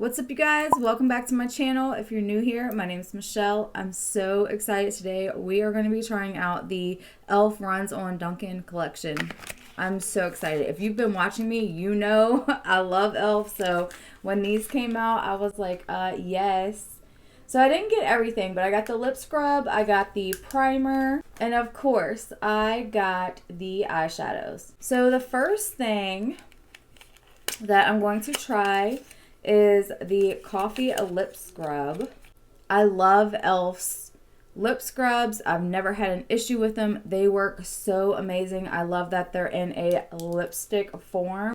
What's up, you guys? Welcome back to my channel. If you're new here, my name is Michelle. I'm so excited today. We are going to be trying out the e.l.f. Runs on Dunkin collection. I'm so excited. If you've been watching me, you know I love e.l.f. So when these came out, I was like, yes. So I didn't get everything, but I got the lip scrub, I got the primer, and of course, I got the eyeshadows. So the first thing that I'm going to try is the coffee lip scrub. I love e.l.f.'s lip scrubs. I've never had an issue with them. They work so amazing. I love that they're in a lipstick form.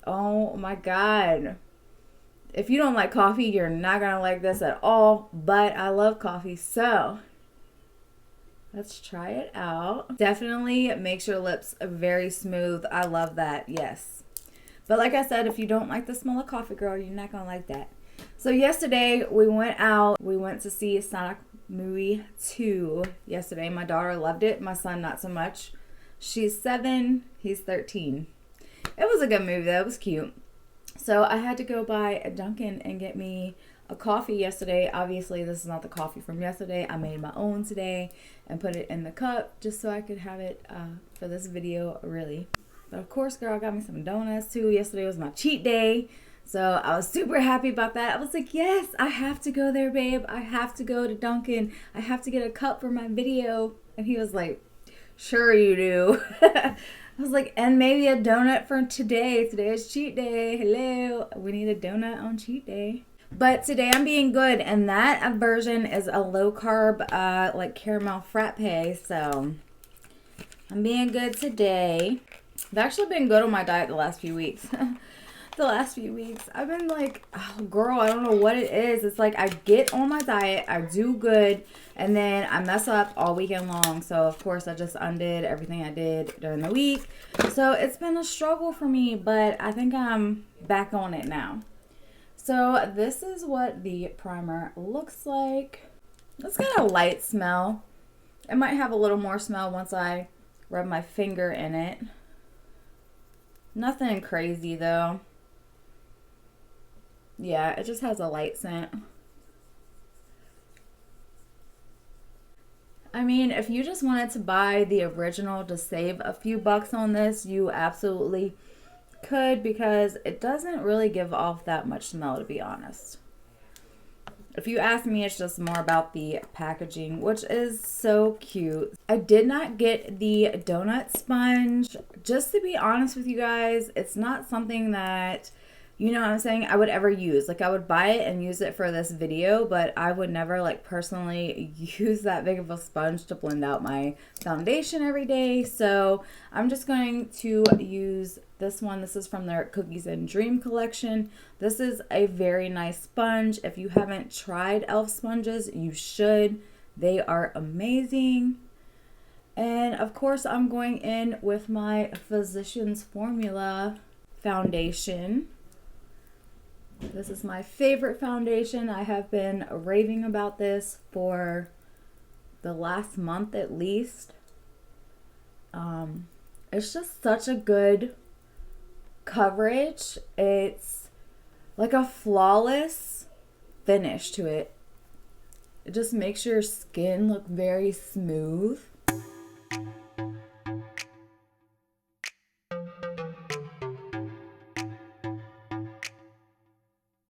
Oh my god. If you don't like coffee, you're not gonna like this at all, but I love coffee, so let's try it out. Definitely makes your lips very smooth. I love that, yes. But like I said, if you don't like the smell of coffee, girl, you're not going to like that. So yesterday, we went out. We went to see Sonic Movie 2 yesterday. My daughter loved it. My son, not so much. She's 7. He's 13. It was a good movie, though. It was cute. So I had to go by a Dunkin and get me a coffee yesterday. Obviously, this is not the coffee from yesterday. I made my own today and put it in the cup just so I could have it for this video, really. But of course, girl, got me some donuts too. Yesterday was my cheat day. So I was super happy about that. I was like, yes, I have to go there, babe. I have to go to Dunkin. I have to get a cup for my video. And he was like, sure you do. I was like, and maybe a donut for today. Today is cheat day. Hello. We need a donut on cheat day. But today I'm being good. And that version is a low carb, like caramel frappe. So I'm being good today. I've actually been good on my diet the last few weeks. I've been like, oh girl, I don't know what it is. It's like I get on my diet, I do good, and then I mess up all weekend long. So of course I just undid everything I did during the week. So it's been a struggle for me, but I think I'm back on it now. So this is what the primer looks like. It's got a light smell. It might have a little more smell once I rub my finger in it. Nothing crazy though. Yeah, it just has a light scent. I mean, if you just wanted to buy the original to save a few bucks on this, you absolutely could, because it doesn't really give off that much smell, to be honest. If you ask me, it's just more about the packaging, which is so cute. I did not get the donut sponge. Just to be honest with you guys, it's not something that, you know what I'm saying, I would ever use. Like, I would buy it and use it for this video, but I would never, like, personally use that big of a sponge to blend out my foundation every day. So I'm just going to use this one. This is from their Cookies and Dream collection. This is a very nice sponge. If you haven't tried e.l.f. sponges, you should. They are amazing. And of course, I'm going in with my Physicians Formula foundation. This is my favorite foundation. I have been raving about this for the last month at least. It's just such a good coverage. It's like a flawless finish to it. It just makes your skin look very smooth.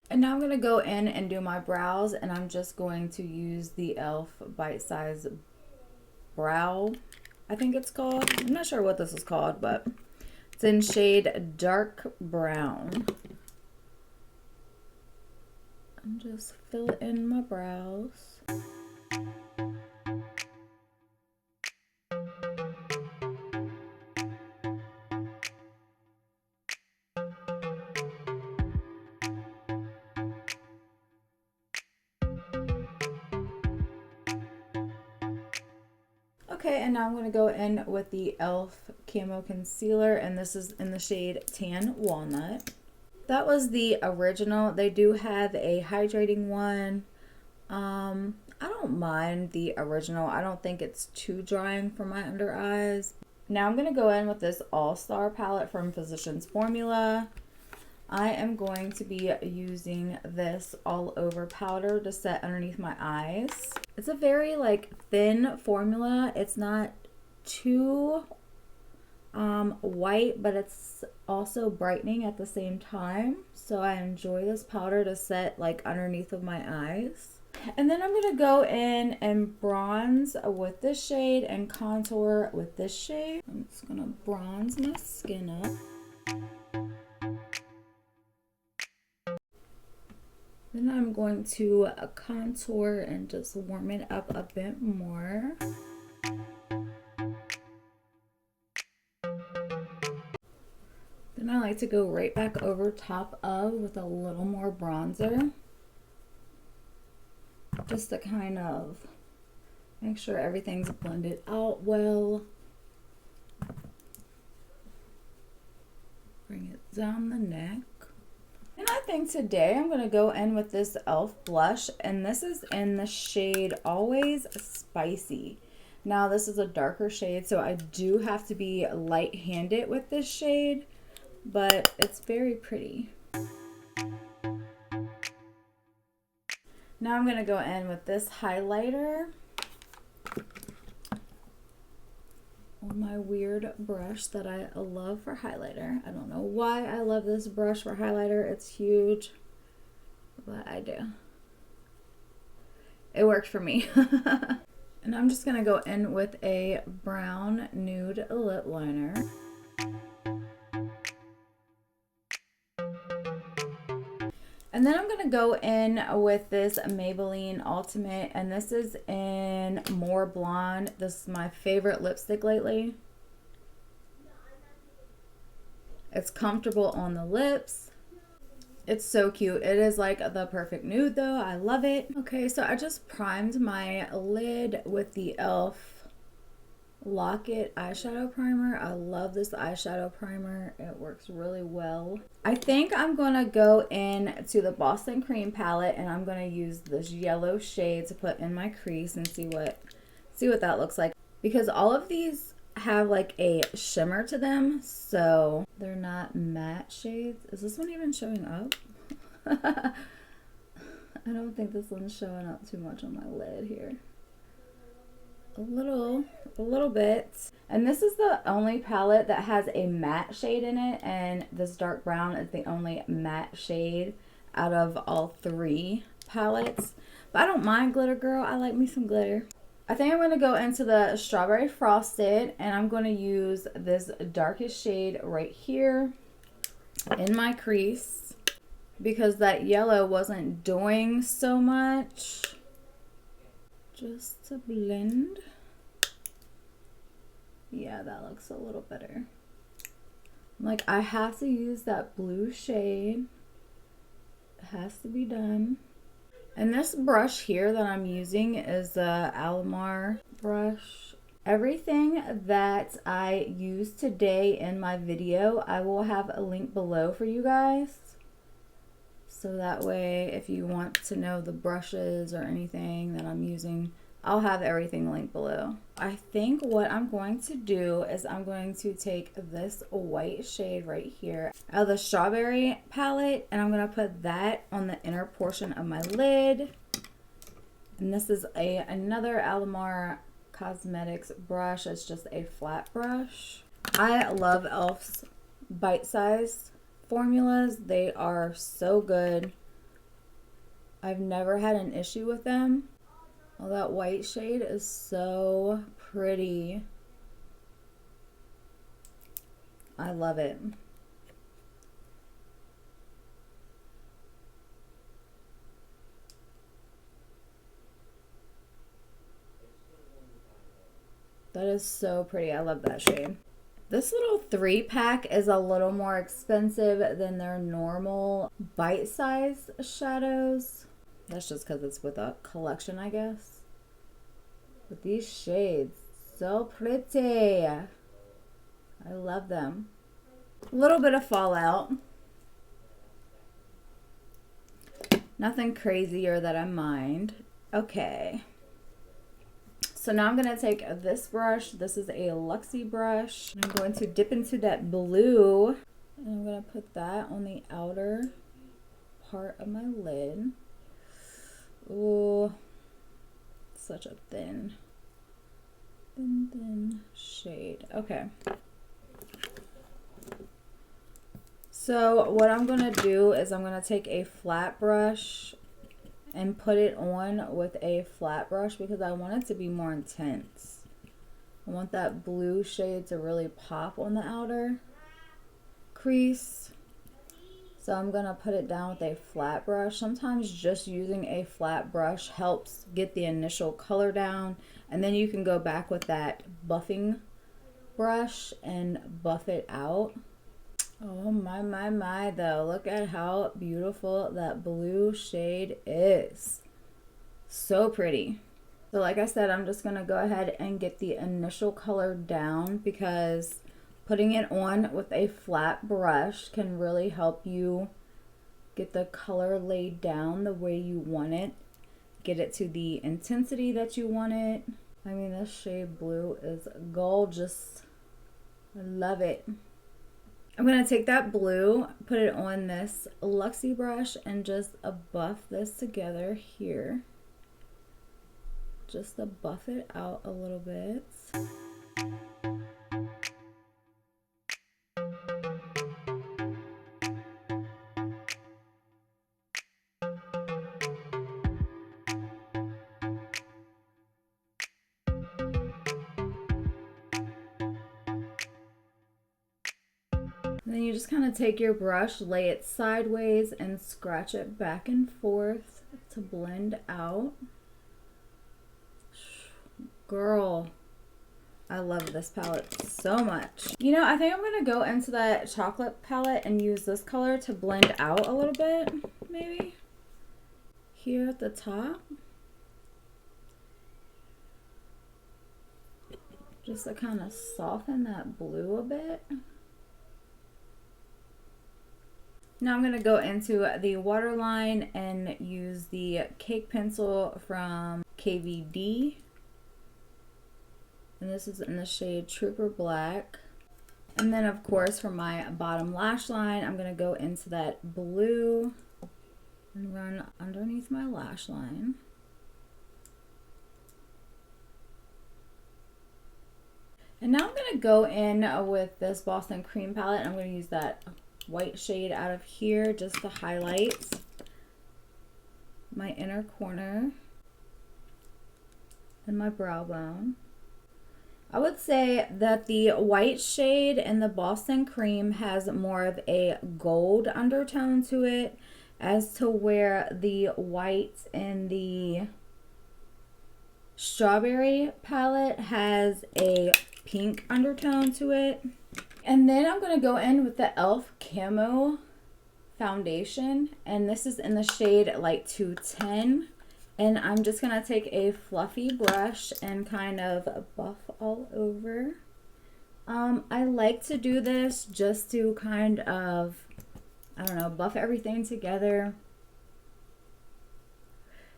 And now I'm going to go in and do my brows, and I'm just going to use the e.l.f. Bite Size Brow, I think it's called. I'm not sure what this is called, but it's in shade Dark Brown. And just fill it in my brows. Okay, and now I'm going to go in with the e.l.f. Camo Concealer, and this is in the shade Tan Walnut. That was the original. They do have a hydrating one. I don't mind the original. I don't think it's too drying for my under eyes. Now I'm going to go in with this All-Star palette from Physicians Formula. I am going to be using this all over powder to set underneath my eyes. It's a very like thin formula. It's not too white, but it's also brightening at the same time. So I enjoy this powder to set like underneath of my eyes. And then I'm going to go in and bronze with this shade and contour with this shade. I'm just going to bronze my skin up. Then I'm going to contour and just warm it up a bit more. Then I like to go right back over top of with a little more bronzer. Just to kind of make sure everything's blended out well. Bring it down the neck. And I think today I'm going to go in with this e.l.f. blush, and this is in the shade Always Spicy. Now this is a darker shade, so I do have to be light-handed with this shade, but it's very pretty. Now I'm going to go in with this highlighter on my weird brush that I love for highlighter. I don't know why I love this brush for highlighter. It's huge, but I do. It works for me. And I'm just going to go in with a brown nude lip liner. And then I'm going to go in with this Maybelline Ultimate, and this is in More Blonde. This is my favorite lipstick lately. It's comfortable on the lips. It's so cute. It is like the perfect nude though. I love it. Okay, so I just primed my lid with the e.l.f. Lock-It eyeshadow primer. I love this eyeshadow primer. It works really well. I think I'm gonna go in to the Boston Cream palette, and I'm gonna use this yellow shade to put in my crease and see what that looks like, because all of these have like a shimmer to them, so they're not matte shades. Is this one even showing up? I don't think this one's showing up too much on my lid here. A little bit. And this is the only palette that has a matte shade in it, and this dark brown is the only matte shade out of all three palettes. But I don't mind glitter, girl. I like me some glitter. I think I'm going to go into the Strawberry Frosted, and I'm going to use this darkest shade right here in my crease, because that yellow wasn't doing so much. Just to blend. Yeah, that looks a little better. Like, I have to use that blue shade. It has to be done. And this brush here that I'm using is the Alamar brush. Everything that I used today in my video, I will have a link below for you guys. So that way, if you want to know the brushes or anything that I'm using, I'll have everything linked below. I think what I'm going to do is I'm going to take this white shade right here out of the Strawberry palette, and I'm going to put that on the inner portion of my lid. And this is another Alamar Cosmetics brush. It's just a flat brush. I love e.l.f.'s bite-sized formulas. They are so good. I've never had an issue with them. Oh, that white shade is so pretty. I love it. That is so pretty. I love that shade. This little 3-pack is a little more expensive than their normal bite-sized shadows. That's just because it's with a collection, I guess. But these shades, so pretty. I love them. A little bit of fallout. Nothing crazier that I mind. Okay. So now I'm going to take this brush. This is a Luxie brush. I'm going to dip into that blue And I'm going to put that on the outer part of my lid. Ooh, such a thin shade. Okay. So what I'm going to do is I'm going to take a flat brush and put it on with a flat brush because I want it to be more intense. I want that blue shade to really pop on the outer crease. So I'm going to put it down with a flat brush. Sometimes just using a flat brush helps get the initial color down, and then you can go back with that buffing brush and buff it out. Oh my though, look at how beautiful that blue shade is. So pretty. So like I said, I'm just going to go ahead and get the initial color down because putting it on with a flat brush can really help you get the color laid down the way you want it. Get it to the intensity that you want it. I mean, this shade blue is gorgeous. I love it. I'm going to take that blue, put it on this Luxie brush, and just buff this together here. Just to buff it out a little bit. And then you just kind of take your brush, lay it sideways, and scratch it back and forth to blend out. Girl, I love this palette so much. You know, I think I'm going to go into that chocolate palette and use this color to blend out a little bit, maybe. Here at the top. Just to kind of soften that blue a bit. Now I'm going to go into the waterline and use the cake pencil from KVD. And this is in the shade Trooper Black. And then of course for my bottom lash line, I'm going to go into that blue and run underneath my lash line. And now I'm going to go in with this Boston Cream palette. I'm going to use that white shade out of here just to highlight my inner corner and my brow bone. I would say that the white shade in the Boston Cream has more of a gold undertone to it, as to where the white in the Strawberry palette has a pink undertone to it. And then I'm going to go in with the e.l.f. Camo foundation, and this is in the shade Light 210. And I'm just going to take a fluffy brush and kind of buff all over. I like to do this just to kind of, I don't know, buff everything together.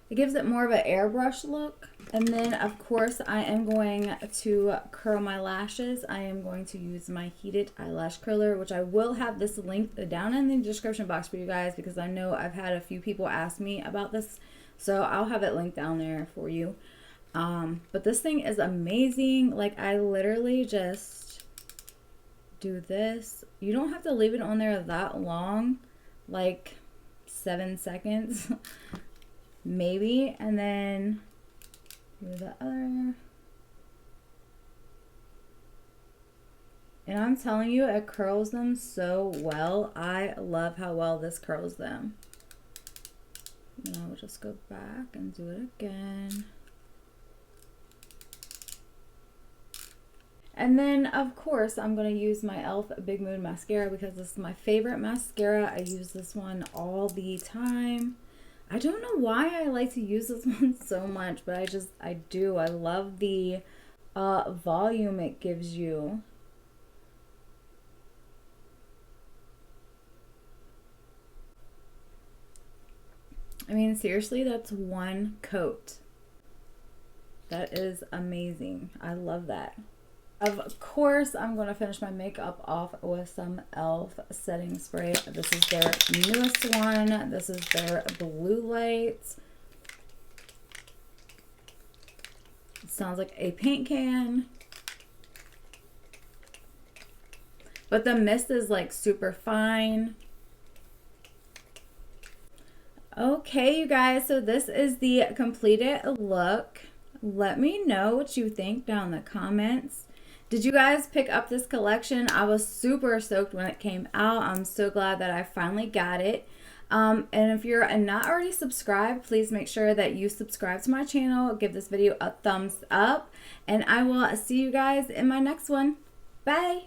It gives it more of an airbrush look. And then, of course, I am going to curl my lashes. I am going to use my heated eyelash curler, which I will have this link down in the description box for you guys, because I know I've had a few people ask me about this. So I'll have it linked down there for you. But this thing is amazing. Like, I literally just do this. You don't have to leave it on there that long, like 7 seconds. Maybe, and then do the other. And I'm telling you, it curls them so well. I love how well this curls them. And I'll just go back and do it again. And then, of course, I'm going to use my e.l.f. Big Moon Mascara because this is my favorite mascara. I use this one all the time. I don't know why I like to use this one so much, but I do. I love the volume it gives you. I mean, seriously, that's one coat. That is amazing. I love that. Of course, I'm going to finish my makeup off with some e.l.f. setting spray. This is their newest one. This is their blue light. It sounds like a paint can. But the mist is like super fine. Okay, you guys, so this is the completed look. Let me know what you think down in the comments. Did you guys pick up this collection? I was super stoked when it came out. I'm so glad that I finally got it. And if you're not already subscribed, please make sure that you subscribe to my channel. Give this video a thumbs up. And I will see you guys in my next one. Bye.